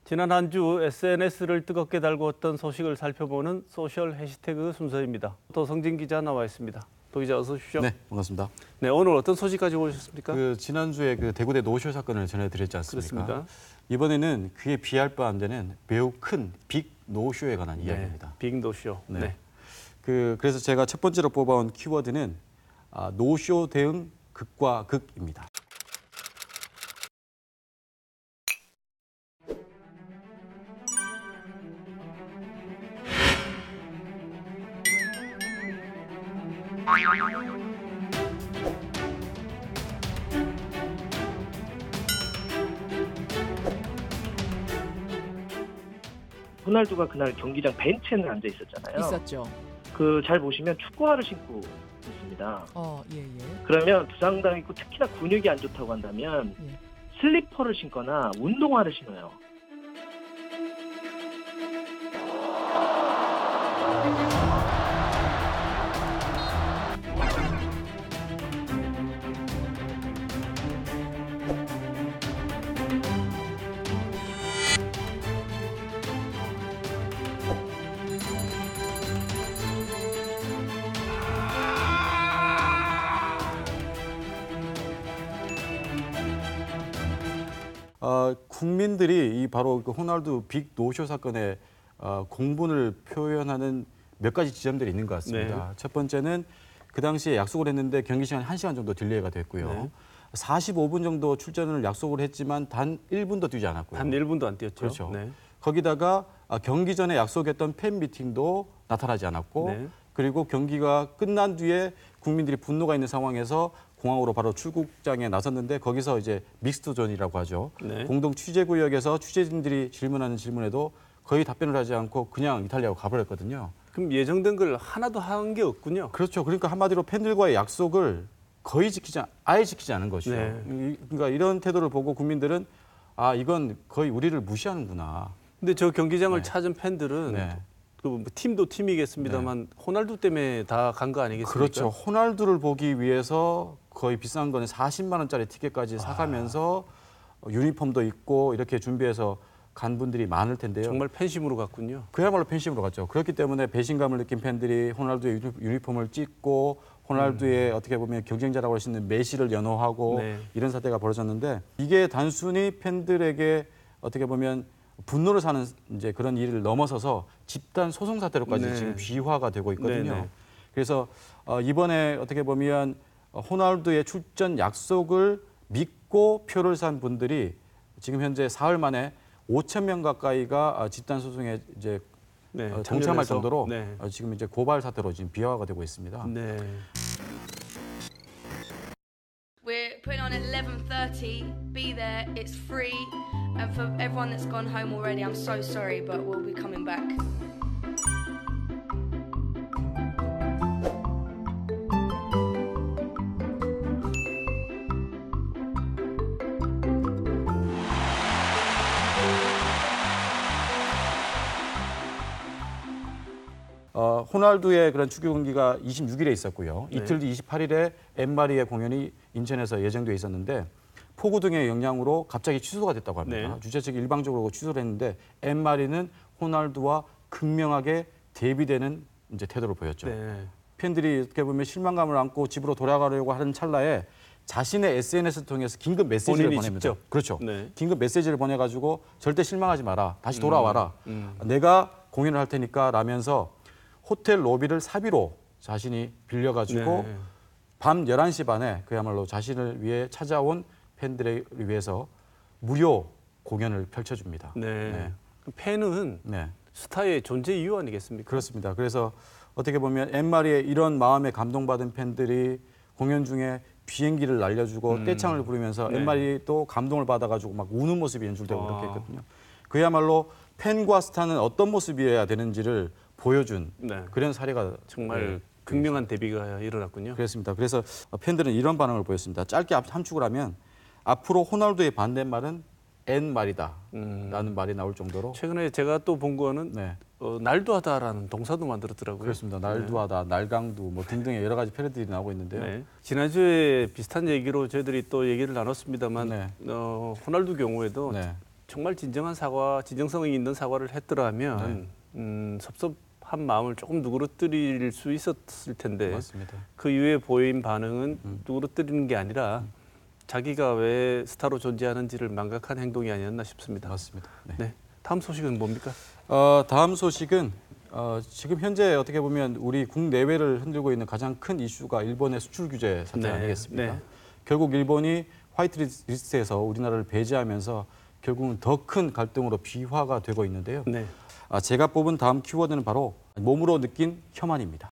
지난 한 주 SNS를 뜨겁게 달구었던 소식을 살펴보는 소셜 해시태그 순서입니다. 도성진 기자 나와 있습니다. 도 기자 어서 오십시오. 네, 반갑습니다. 네, 오늘 어떤 소식 가지고 오셨습니까? 지난주에 대구대 노쇼 사건을 전해드렸지 않습니까? 그렇습니다. 이번에는 그에 비할 바 안 되는 매우 큰 빅 노쇼에 관한 이야기입니다. 빅노쇼. 네. 그래서 제가 첫 번째로 뽑아온 키워드는 노쇼 대응 극과 극입니다. 호날두가 그날 경기장 벤치에 앉아 있었잖아요. 있었죠. 그 잘 보시면 축구화를 신고 있습니다. 예. 그러면 부상당 있고 특히나 근육이 안 좋다고 한다면 예. 슬리퍼를 신거나 운동화를 신어요. 국민들이 바로 그 호날두 빅 노쇼 사건의 공분을 표현하는 몇 가지 지점들이 있는 것 같습니다. 네. 첫 번째는 그 당시에 약속을 했는데 경기 시간 1시간 정도 딜레이가 됐고요. 네. 45분 정도 출전을 약속을 했지만 단 1분도 뛰지 않았고요. 단 1분도 안 뛰었죠. 그렇죠. 네. 거기다가 경기 전에 약속했던 팬 미팅도 나타나지 않았고 네. 그리고 경기가 끝난 뒤에 국민들이 분노가 있는 상황에서 공항으로 바로 출국장에 나섰는데 거기서 이제 믹스드 존이라고 하죠. 네. 공동 취재 구역에서 취재진들이 질문하는 질문에도 거의 답변을 하지 않고 그냥 이탈리아로 가버렸거든요. 그럼 예정된 걸 하나도 한 게 없군요. 그렇죠. 그러니까 한마디로 팬들과의 약속을 아예 지키지 않은 것이죠. 네. 그러니까 이런 태도를 보고 국민들은 이건 거의 우리를 무시하는구나. 근데 저 경기장을 네. 찾은 팬들은 네. 그 팀도 팀이겠습니다만 호날두 때문에 다 간 거 아니겠습니까? 그렇죠. 호날두를 보기 위해서 거의 비싼 거는 40만 원짜리 티켓까지 사가면서 유니폼도 입고 이렇게 준비해서 간 분들이 많을 텐데요. 정말 팬심으로 갔군요. 그야말로 팬심으로 갔죠. 그렇기 때문에 배신감을 느낀 팬들이 호날두의 유니폼을 찢고 호날두의 어떻게 보면 경쟁자라고 할 수 있는 메시를 연호하고 네. 이런 사태가 벌어졌는데 이게 단순히 팬들에게 어떻게 보면 분노를 사는 이제 그런 일을 넘어서서 집단 소송 사태로까지 네. 지금 비화가 되고 있거든요. 네, 네. 그래서 이번에 어떻게 보면 호날두의 출전 약속을 믿고 표를 산 분들이 지금 현재 사흘 만에 5천 명 가까이가 집단 소송에 이제 네, 동참할 참여해서. 정도로 네. 지금 이제 고발 사태로 지금 비화가 되고 있습니다. 네. We're putting on at 11:30. Be there. It's free. And for everyone that's gone home already, I'm so sorry, but we'll be coming back. 호날두의 그런 축구 경기가 26일에 있었고요. 네. 이틀 뒤 28일에 엠마리의 공연이 인천에서 예정돼 있었는데 폭우 등의 영향으로 갑자기 취소가 됐다고 합니다. 네. 주최 측이 일방적으로 취소를 했는데 엠마리는 호날두와 극명하게 대비되는 이제 태도를 보였죠. 네. 팬들이 어떻게 보면 실망감을 안고 집으로 돌아가려고 하는 찰나에 자신의 SNS를 통해서 긴급 메시지를 본인이 보냅니다. 직접? 그렇죠. 네. 긴급 메시지를 보내가지고 절대 실망하지 마라. 다시 돌아와라. 음. 내가 공연을 할 테니까 라면서 호텔 로비를 사비로 자신이 빌려가지고 네. 밤 11시 반에 그야말로 자신을 위해 찾아온 팬들을 위해서 무료 공연을 펼쳐줍니다. 네. 네. 팬은 네. 스타의 존재 이유 아니겠습니까? 그렇습니다. 그래서 어떻게 보면 엠마리의 이런 마음에 감동받은 팬들이 공연 중에 비행기를 날려주고 떼창을 부르면서 네. 엠마리 또 감동을 받아가지고 막 우는 모습이 연출되고 그렇게 아. 했거든요. 그야말로 팬과 스타는 어떤 모습이어야 되는지를 보여준 네. 그런 사례가 정말 네, 극명한 대비가 일어났군요. 그렇습니다. 그래서 팬들은 이런 반응을 보였습니다. 짧게 함축을 하면 앞으로 호날두의 반대말은 N말이다 라는 말이 나올 정도로 최근에 제가 또 본 거는 네. 날도하다라는 동사도 만들었더라고요. 그렇습니다. 날두하다, 날강두 뭐 등등의 여러 가지 패러디들이 나오고 있는데요. 네. 지난주에 비슷한 얘기로 저희들이 또 얘기를 나눴습니다만 네. 호날두 경우에도 네. 정말 진정한 사과, 진정성이 있는 사과를 했더라면 섭섭한 마음을 조금 누그러뜨릴 수 있었을 텐데 맞습니다. 그 이후에 보인 반응은 누그러뜨리는 게 아니라 자기가 왜 스타로 존재하는지를 망각한 행동이 아니었나 싶습니다. 맞습니다. 네. 네. 다음 소식은 뭡니까? 다음 소식은 지금 현재 어떻게 보면 우리 국내외를 흔들고 있는 가장 큰 이슈가 일본의 수출 규제 사태 네, 아니겠습니까? 네. 결국 일본이 화이트리스트에서 우리나라를 배제하면서 결국은 더 큰 갈등으로 비화가 되고 있는데요. 네. 제가 뽑은 다음 키워드는 바로 몸으로 느낀 혐한입니다.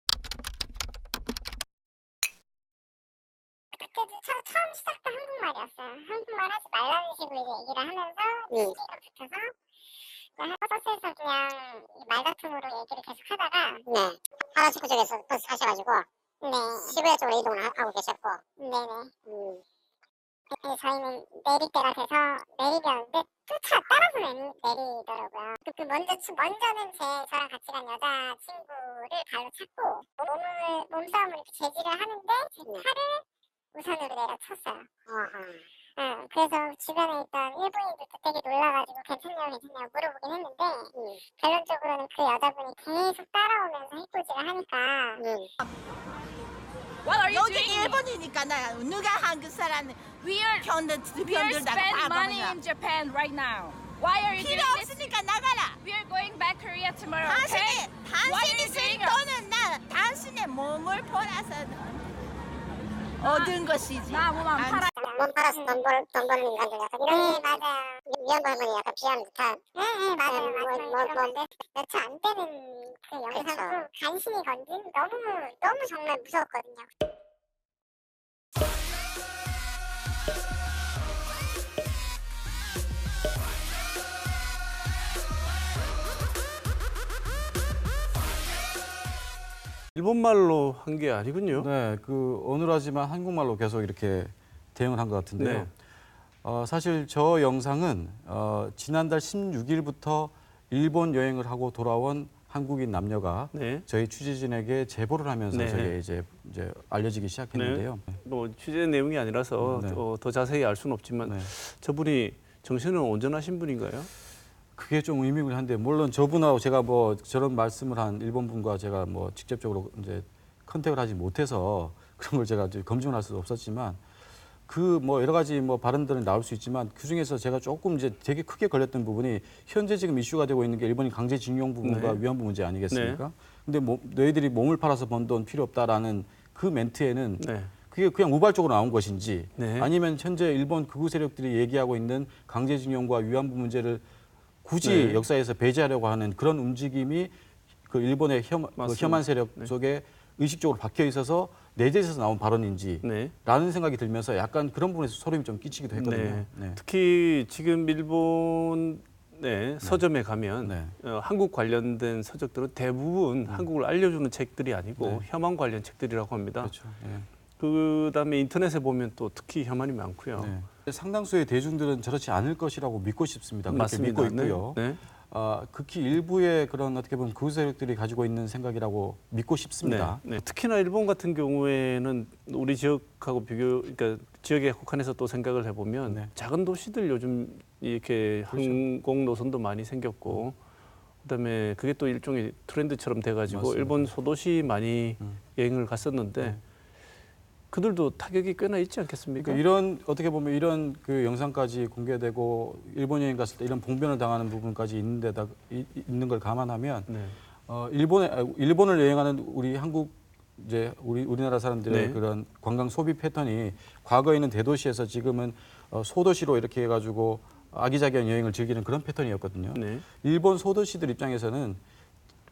그때도 처음 시작도 한국말이었어요. 한국말 하지 말라는 식으로 이제 얘기를 하면서 시비가 붙어서 버스에서 그냥 말다툼으로 얘기를 계속 하다가 하나치구 쪽에서 버스 타셔가지고 시부야 쪽으로 이동을 하고 계셨고 저희는 내릴 때가 돼서 내리려는데 쫓아 따라서 내리더라고요. 먼저는 저랑 같이 간 여자 친구를 발로 찾고 몸싸움을 이렇게 제지를 하는데 제 팔을 우선으로 내려쳤어요. 그래서 주변에 있던 일본인들도 되게 놀라가지고 괜찮냐고 물어보긴 했는데 결론적으로는 그 여자분이 계속 따라오면서 해코지를 하니까 What are you 여기 doing? 일본이니까 나 누가 한국 사람 We are 편들다가 spending money 빠져버려. in Japan right now. Why are you 필요 doing this? 없으니까 나가라. We are going back Korea tomorrow. Okay? 당신이 쓴 돈은 당신의 몸을 팔아서 얻은 것이지. 나 몸 안 팔아. 몸 팔아서 돈 버는 인간들 약간 이런 맞아요. 위안 부분이 약간 비하는 듯한 맞아요. 몇 초 안 되는 그 영상도 간신히 건진 너무 정말 무서웠거든요. 일본말로 한 게 아니군요. 네, 어눌하지만 한국말로 계속 이렇게 대응을 한 것 같은데요. 네. 사실 저 영상은 지난달 16일부터 일본 여행을 하고 돌아온 한국인 남녀가 네. 저희 취재진에게 제보를 하면서 네. 저게 이제 알려지기 시작했는데요. 뭐 취재 내용이 아니라서 네. 더 자세히 알 수는 없지만 네. 저분이 정신은 온전하신 분인가요? 그게 좀 의미가 한데 물론 저분하고 제가 뭐 저런 말씀을 한 일본 분과 제가 뭐 직접적으로 이제 컨택을 하지 못해서 그런 걸 제가 이제 검증을 할 수 없었지만 뭐 여러 가지 뭐 발언들은 나올 수 있지만 그 중에서 제가 조금 이제 되게 크게 걸렸던 부분이 현재 지금 이슈가 되고 있는 게 일본이 강제징용 부분과 네. 위안부 문제 아니겠습니까? 근데 너희들이 몸을 팔아서 번 돈 필요 없다라는 그 멘트에는 네. 그게 그냥 우발적으로 나온 것인지 네. 아니면 현재 일본 극우 세력들이 얘기하고 있는 강제징용과 위안부 문제를 굳이 네. 역사에서 배제하려고 하는 그런 움직임이 그 일본의 맞습니다. 혐한 세력 네. 속에 의식적으로 박혀 있어서 내재에서 나온 발언인지 네. 라는 생각이 들면서 약간 그런 부분에서 소름이 좀 끼치기도 했거든요. 네. 네. 특히 지금 일본 서점에 가면 네. 한국 관련된 서적들은 대부분 한국을 알려주는 책들이 아니고 네. 혐한 관련 책들이라고 합니다. 그렇죠. 네. 그다음에 인터넷에 보면 또 특히 혐한이 많고요. 네. 상당수의 대중들은 저렇지 않을 것이라고 믿고 싶습니다. 그렇게 맞습니다. 믿고 있고요. 네. 극히 일부의 그런 어떻게 보면 극우 세력들이 가지고 있는 생각이라고 믿고 싶습니다. 네. 특히나 일본 같은 경우에는 우리 지역하고 그러니까 지역에 국한해서 또 생각을 해보면 네. 작은 도시들 요즘 이렇게 그렇죠. 항공 노선도 많이 생겼고 그다음에 그게 또 일종의 트렌드처럼 돼가지고 맞습니다. 일본 소도시 많이 여행을 갔었는데 네. 그들도 타격이 꽤나 있지 않겠습니까? 그러니까 이런 어떻게 보면 이런 그 영상까지 공개되고 일본 여행 갔을 때 이런 봉변을 당하는 부분까지 있는 걸 감안하면 네. 일본을 여행하는 우리 한국 이제 우리나라 사람들의 네. 그런 관광 소비 패턴이 과거에는 대도시에서 지금은 소도시로 이렇게 해가지고 아기자기한 여행을 즐기는 그런 패턴이었거든요. 네. 일본 소도시들 입장에서는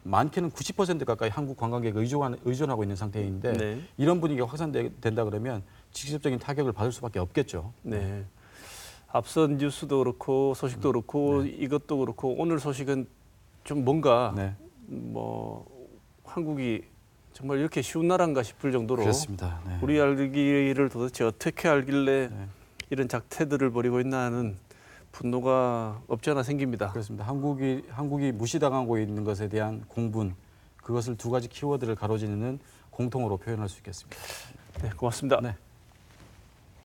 많게는 90% 가까이 한국 관광객을 의존하고 있는 상태인데 네. 이런 분위기가 확산된다 그러면 직접적인 타격을 받을 수밖에 없겠죠. 네. 앞선 뉴스도 그렇고 소식도 그렇고 이것도 그렇고 오늘 소식은 좀 뭔가 네. 뭐 한국이 정말 이렇게 쉬운 나라인가 싶을 정도로 그렇습니다. 네. 우리 알기를 도대체 어떻게 알길래 네. 이런 작태들을 벌이고 있나 하는 분노가 없지 않아 생깁니다. 그렇습니다. 한국이 무시당하고 있는 것에 대한 공분, 그것을 두 가지 키워드를 가로지르는 공통어로 표현할 수 있겠습니다. 네, 고맙습니다. 네.